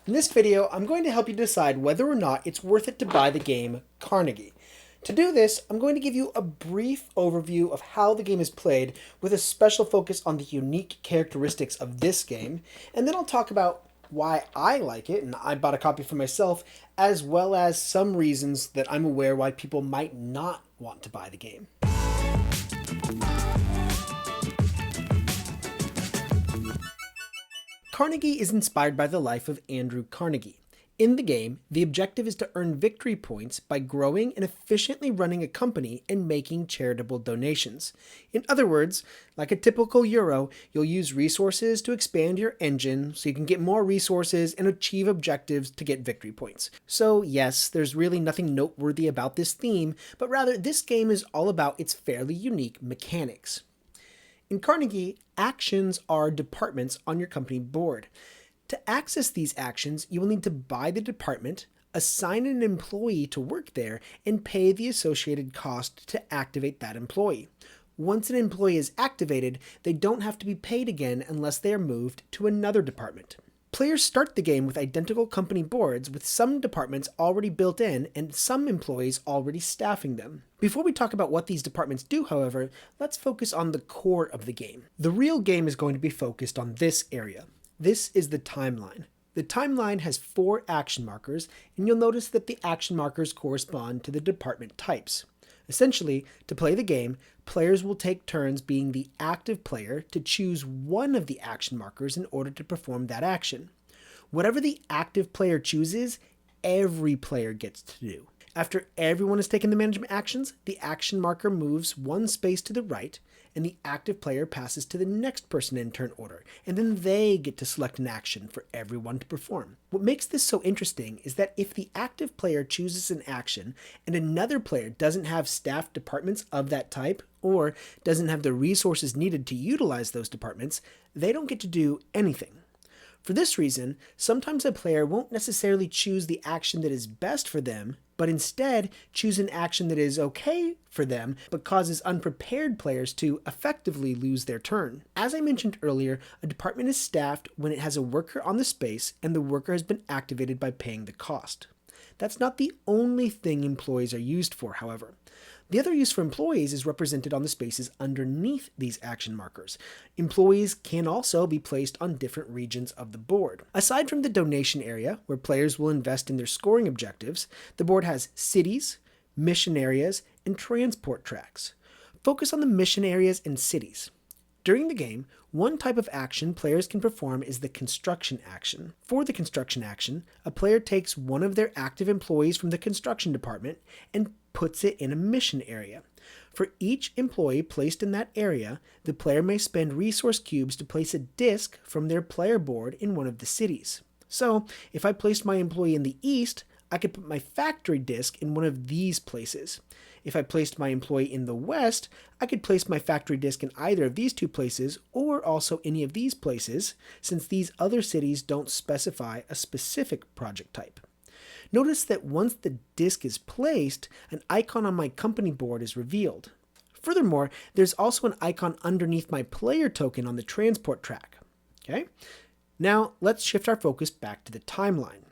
In this video, I'm going to help you decide whether or not it's worth it to buy the game Carnegie. To do this, I'm going to give you a brief overview of how the game is played with a special focus on the unique characteristics of this game, and then I'll talk about why I like it, and I bought a copy for myself, as well as some reasons that I'm aware why people might not want to buy the game. Carnegie is inspired by the life of Andrew Carnegie. In the game, the objective is to earn victory points by growing and efficiently running a company and making charitable donations. In other words, like a typical Euro, you'll use resources to expand your engine so you can get more resources and achieve objectives to get victory points. So yes, there's really nothing noteworthy about this theme, but rather this game is all about its fairly unique mechanics. In Carnegie, actions are departments on your company board. To access these actions, you will need to buy the department, assign an employee to work there, and pay the associated cost to activate that employee. Once an employee is activated, they don't have to be paid again unless they are moved to another department. Players start the game with identical company boards with some departments already built in and some employees already staffing them. Before we talk about what these departments do, however, let's focus on the core of the game. The real game is going to be focused on this area. This is the timeline. The timeline has 4 action markers, and you'll notice that the action markers correspond to the department types. Essentially, to play the game, players will take turns being the active player to choose one of the action markers in order to perform that action. Whatever the active player chooses, every player gets to do. After everyone has taken the management actions, the action marker moves 1 space to the right, and the active player passes to the next person in turn order, and then they get to select an action for everyone to perform. What makes this so interesting is that if the active player chooses an action and another player doesn't have staffed departments of that type, or doesn't have the resources needed to utilize those departments, they don't get to do anything. For this reason, sometimes a player won't necessarily choose the action that is best for them, but instead choose an action that is okay for them, but causes unprepared players to effectively lose their turn. As I mentioned earlier, a department is staffed when it has a worker on the space and the worker has been activated by paying the cost. That's not the only thing employees are used for, however. The other use for employees is represented on the spaces underneath these action markers. Employees can also be placed on different regions of the board. Aside from the donation area, where players will invest in their scoring objectives, the board has cities, mission areas, and transport tracks. Focus on the mission areas and cities. During the game, one type of action players can perform is the construction action. For the construction action, a player takes one of their active employees from the construction department and puts it in a mission area. For each employee placed in that area, the player may spend resource cubes to place a disc from their player board in one of the cities. So, if I placed my employee in the east, I could put my factory disc in one of these places. If I placed my employee in the west, I could place my factory disc in either of these 2 places or also any of these places, since these other cities don't specify a specific project type. Notice that once the disc is placed, an icon on my company board is revealed. Furthermore, there's also an icon underneath my player token on the transport track. Okay? Now, let's shift our focus back to the timeline.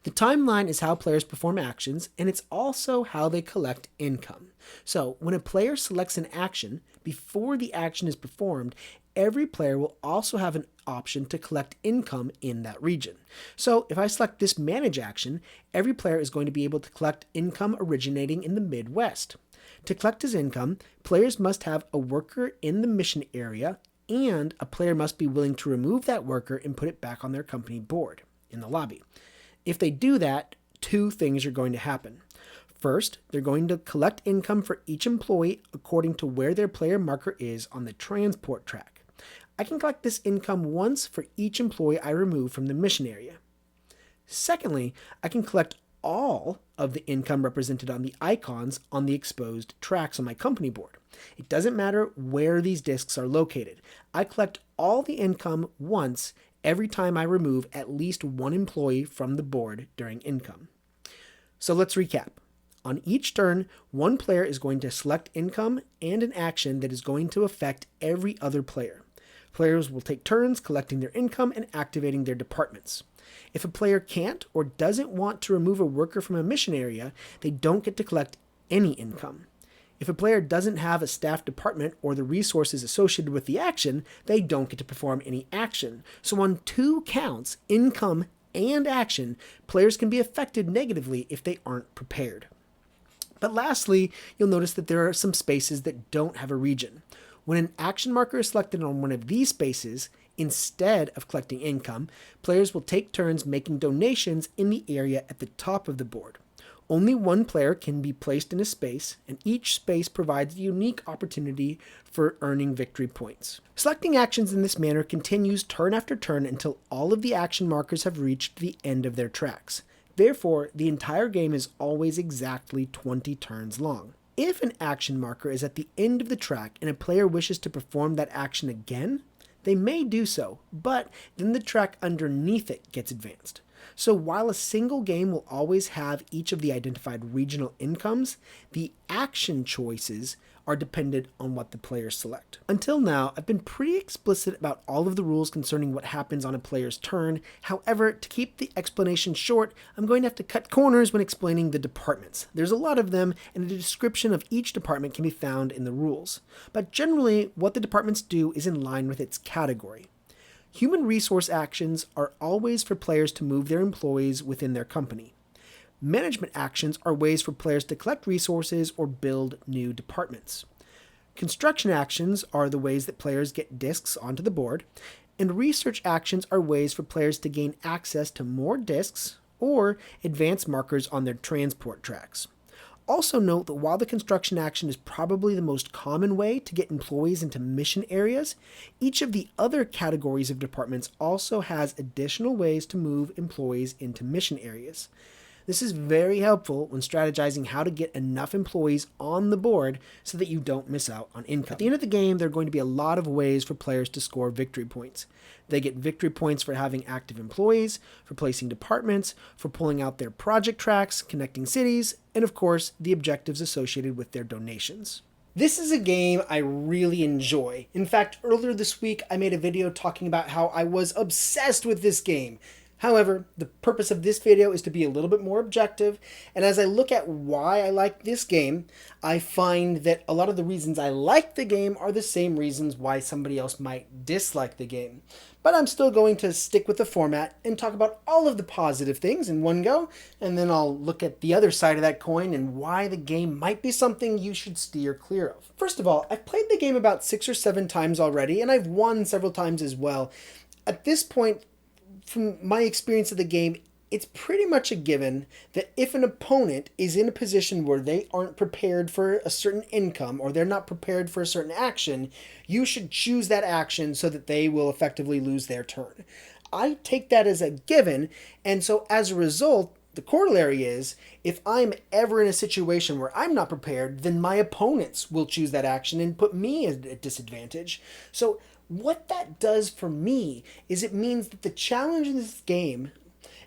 The timeline is how players perform actions, and it's also how they collect income. So, when a player selects an action, before the action is performed, every player will also have an option to collect income in that region. So, if I select this manage action, every player is going to be able to collect income originating in the Midwest. To collect his income, players must have a worker in the mission area, and a player must be willing to remove that worker and put it back on their company board in the lobby. If they do that, 2 things are going to happen. First, they're going to collect income for each employee according to where their player marker is on the transport track. I can collect this income once for each employee I remove from the mission area. Secondly, I can collect all of the income represented on the icons on the exposed tracks on my company board. It doesn't matter where these discs are located. I collect all the income once every time I remove at least 1 employee from the board during income. So let's recap. On each turn, one player is going to select income and an action that is going to affect every other player. Players will take turns collecting their income and activating their departments. If a player can't or doesn't want to remove a worker from a mission area, they don't get to collect any income. If a player doesn't have a staff department or the resources associated with the action, they don't get to perform any action. So on 2 counts, income and action, players can be affected negatively if they aren't prepared. But lastly, you'll notice that there are some spaces that don't have a region. When an action marker is selected on one of these spaces, instead of collecting income, players will take turns making donations in the area at the top of the board. Only one player can be placed in a space, and each space provides a unique opportunity for earning victory points. Selecting actions in this manner continues turn after turn until all of the action markers have reached the end of their tracks. Therefore, the entire game is always exactly 20 turns long. If an action marker is at the end of the track and a player wishes to perform that action again, they may do so, but then the track underneath it gets advanced. So while a single game will always have each of the identified regional incomes, the action choices are dependent on what the players select. Until now, I've been pretty explicit about all of the rules concerning what happens on a player's turn. However, to keep the explanation short, I'm going to have to cut corners when explaining the departments. There's a lot of them, and a description of each department can be found in the rules. But generally, what the departments do is in line with its category. Human resource actions are always for players to move their employees within their company. Management actions are ways for players to collect resources or build new departments. Construction actions are the ways that players get discs onto the board, and research actions are ways for players to gain access to more discs or advance markers on their transport tracks. Also note that while the construction action is probably the most common way to get employees into mission areas, each of the other categories of departments also has additional ways to move employees into mission areas. This is very helpful when strategizing how to get enough employees on the board so that you don't miss out on income. At the end of the game, there are going to be a lot of ways for players to score victory points. They get victory points for having active employees, for placing departments, for pulling out their project tracks, connecting cities, and of course, the objectives associated with their donations. This is a game I really enjoy. In fact, earlier this week, I made a video talking about how I was obsessed with this game. However, the purpose of this video is to be a little bit more objective, and as I look at why I like this game, I find that a lot of the reasons I like the game are the same reasons why somebody else might dislike the game. But I'm still going to stick with the format and talk about all of the positive things in one go, and then I'll look at the other side of that coin and why the game might be something you should steer clear of. First of all, I've played the game about 6 or 7 times already, and I've won several times as well. At this point, from my experience of the game, it's pretty much a given that if an opponent is in a position where they aren't prepared for a certain income or they're not prepared for a certain action, you should choose that action so that they will effectively lose their turn. I take that as a given, and so as a result, the corollary is, if I'm ever in a situation where I'm not prepared, then my opponents will choose that action and put me at a disadvantage. So what that does for me is it means that the challenge in this game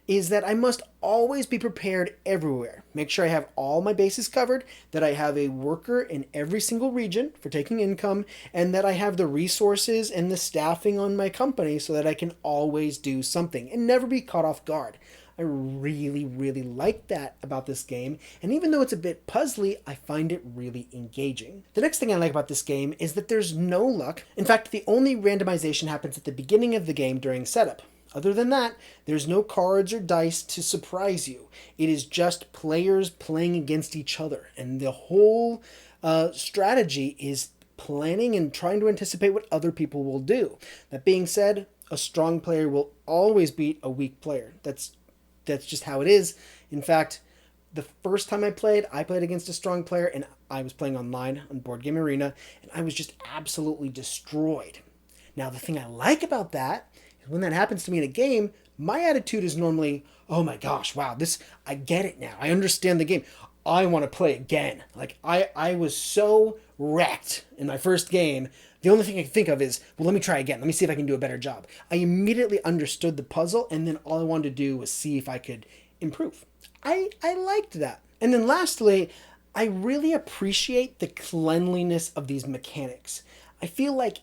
is that I must always be prepared everywhere. Make sure I have all my bases covered, that I have a worker in every single region for taking income, and that I have the resources and the staffing on my company so that I can always do something and never be caught off guard. I really, really like that about this game, and even though it's a bit puzzly, I find it really engaging. The next thing I like about this game is that there's no luck. In fact, the only randomization happens at the beginning of the game during setup. Other than that, there's no cards or dice to surprise you. It is just players playing against each other, and the whole strategy is planning and trying to anticipate what other people will do. That being said, a strong player will always beat a weak player. That's just how it is. In fact, the first time I played against a strong player, and I was playing online on Board Game Arena, and I was just absolutely destroyed. Now, the thing I like about that is when that happens to me in a game, my attitude is normally, oh my gosh, wow, I get it now. I understand the game. I want to play again. Like, I was so wrecked in my first game. The only thing I can think of is, well, let me try again. Let me see if I can do a better job. I immediately understood the puzzle, and then all I wanted to do was see if I could improve. I liked that. And then lastly, I really appreciate the cleanliness of these mechanics. I feel like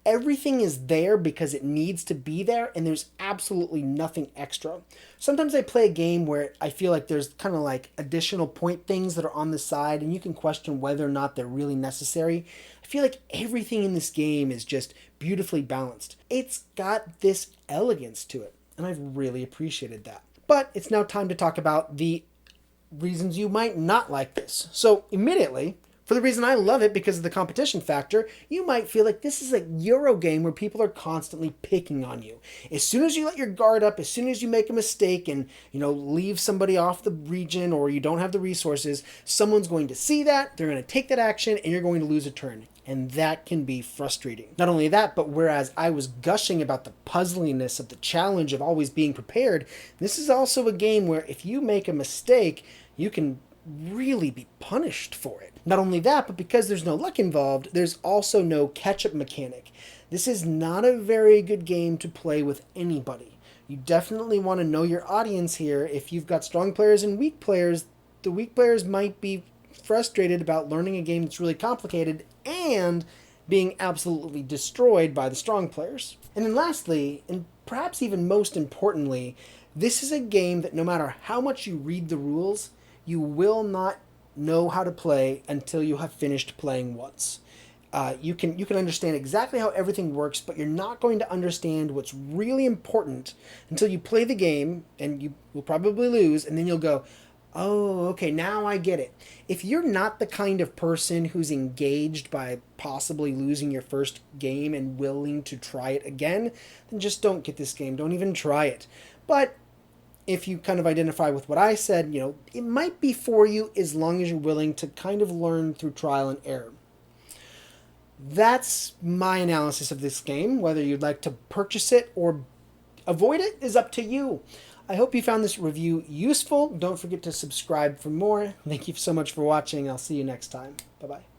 Everything is there because it needs to be there, and there's absolutely nothing extra. Sometimes I play a game where I feel like there's kind of like additional point things that are on the side, and you can question whether or not they're really necessary. I feel like everything in this game is just beautifully balanced. It's got this elegance to it, and I've really appreciated that. But it's now time to talk about the reasons you might not like this. So immediately, for the reason I love it because of the competition factor, you might feel like this is a Euro game where people are constantly picking on you. As soon as you let your guard up, as soon as you make a mistake and, leave somebody off the region or you don't have the resources, someone's going to see that, they're going to take that action, and you're going to lose a turn. And that can be frustrating. Not only that, but whereas I was gushing about the puzzliness of the challenge of always being prepared, this is also a game where if you make a mistake, you can really be punished for it. Not only that, but because there's no luck involved, there's also no catch-up mechanic. This is not a very good game to play with anybody. You definitely want to know your audience here. If you've got strong players and weak players, the weak players might be frustrated about learning a game that's really complicated and being absolutely destroyed by the strong players. And then lastly, and perhaps even most importantly, this is a game that no matter how much you read the rules, you will not know how to play until you have finished playing once. You can understand exactly how everything works, but you're not going to understand what's really important until you play the game, and you will probably lose, and then you'll go, oh, okay, now I get it. If you're not the kind of person who's engaged by possibly losing your first game and willing to try it again, then just don't get this game. Don't even try it. But if you kind of identify with what I said, it might be for you as long as you're willing to kind of learn through trial and error. That's my analysis of this game. Whether you'd like to purchase it or avoid it is up to you. I hope you found this review useful. Don't forget to subscribe for more. Thank you so much for watching. I'll see you next time. Bye-bye.